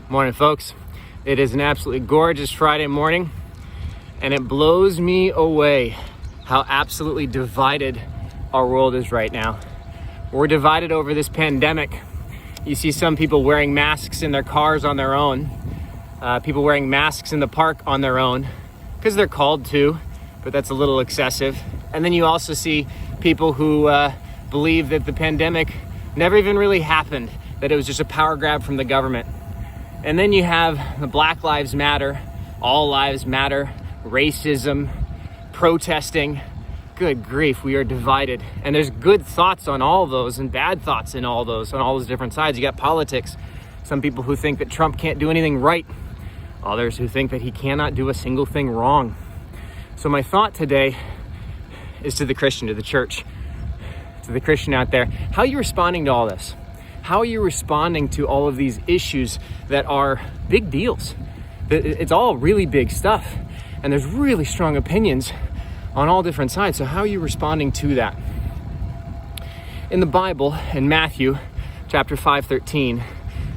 Morning, folks. It is an absolutely gorgeous Friday morning, and it blows me away how absolutely divided our world is right now. We're divided over this pandemic. You see some people wearing masks in their cars on their own, people wearing masks in the park on their own because they're called to, but that's a little excessive. And then you also see people who believe that the pandemic never even really happened, that it was just a power grab from the government. And then you have the Black Lives Matter, All Lives Matter, racism, protesting. Good grief, we are divided. And there's good thoughts on all those and bad thoughts in all those, on all those different sides. You got politics. Some people who think that Trump can't do anything right. Others who think that he cannot do a single thing wrong. So my thought today is to the Christian, to the church, to the Christian out there. How are you responding to all this? How are you responding to all of these issues that are big deals? It's all really big stuff, and there's really strong opinions on all different sides. So how are you responding to that? In the Bible, in Matthew chapter 5:13,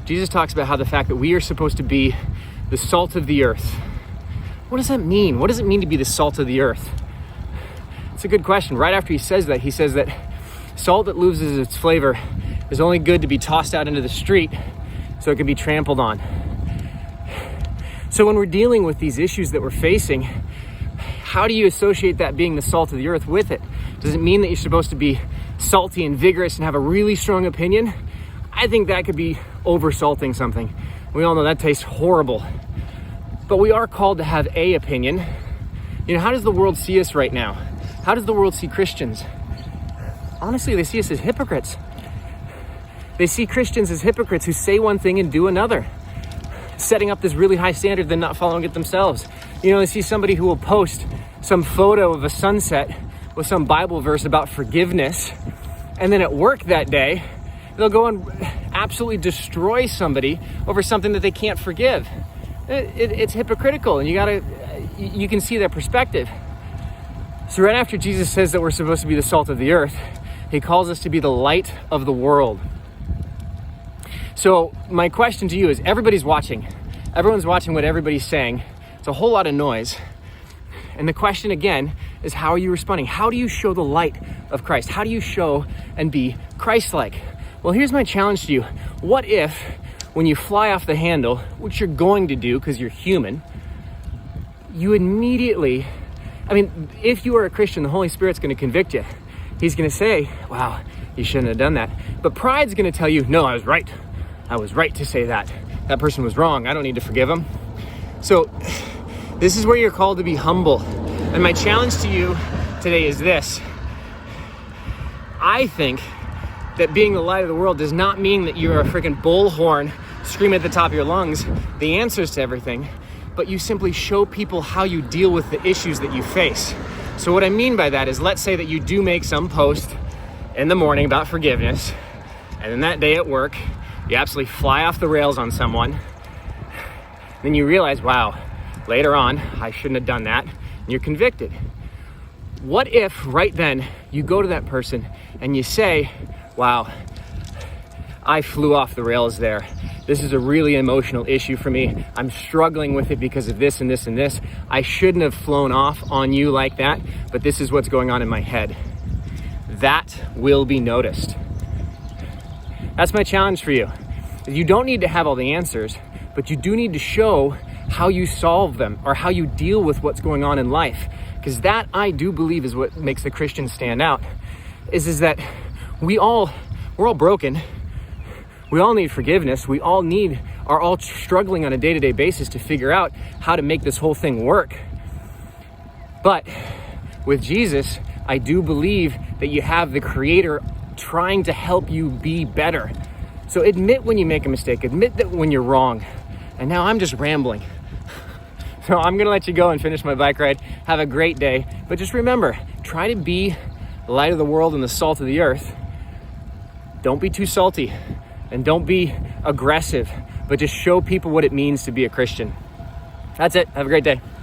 Jesus talks about how the fact that we are supposed to be the salt of the earth. What does that mean? What does it mean to be the salt of the earth? It's a good question. Right after he says that salt that loses its flavor is only good to be tossed out into the street so it can be trampled on. So when we're dealing with these issues that we're facing, how do you associate that being the salt of the earth with it? Does it mean that you're supposed to be salty and vigorous and have a really strong opinion? I think that could be over-salting something. We all know that tastes horrible. But we are called to have an opinion. You know, how does the world see us right now? How does the world see Christians? Honestly, they see us as hypocrites. They see Christians as hypocrites who say one thing and do another, setting up this really high standard, then not following it themselves. You know, they see somebody who will post some photo of a sunset with some Bible verse about forgiveness, and then at work that day, they'll go and absolutely destroy somebody over something that they can't forgive. It's hypocritical, and you can see their perspective. So right after Jesus says that we're supposed to be the salt of the earth, he calls us to be the light of the world. So my question to you is, everybody's watching. Everyone's watching what everybody's saying. It's a whole lot of noise. And the question again is, how are you responding? How do you show the light of Christ? How do you show and be Christ-like? Well, here's my challenge to you. What if when you fly off the handle, which you're going to do because you're human, you immediately, if you are a Christian, the Holy Spirit's going to convict you. He's going to say, wow, you shouldn't have done that. But pride's going to tell you, no, I was right. I was right to say that. That person was wrong. I don't need to forgive him. So this is where you're called to be humble. And my challenge to you today is this. I think that being the light of the world does not mean that you're a freaking bullhorn screaming at the top of your lungs the answers to everything, but you simply show people how you deal with the issues that you face. So what I mean by that is, let's say that you do make some post in the morning about forgiveness, and then that day at work, you absolutely fly off the rails on someone. Then you realize, wow, later on, I shouldn't have done that, and you're convicted. What if right then you go to that person and you say, wow, I flew off the rails there. This is a really emotional issue for me. I'm struggling with it because of this and this and this. I shouldn't have flown off on you like that, but this is what's going on in my head. That will be noticed. That's my challenge for you. You don't need to have all the answers, but you do need to show how you solve them or how you deal with what's going on in life. Because that, I do believe, is what makes the Christian stand out, is that we're all broken. We all need forgiveness. We all are all struggling on a day-to-day basis to figure out how to make this whole thing work. But with Jesus, I do believe that you have the Creator trying to help you be better. So admit when you make a mistake, admit that when you're wrong. And now I'm just rambling. So I'm gonna let you go and finish my bike ride. Have a great day. But just remember, try to be the light of the world and the salt of the earth. Don't be too salty and don't be aggressive, but just show people what it means to be a Christian. That's it. Have a great day.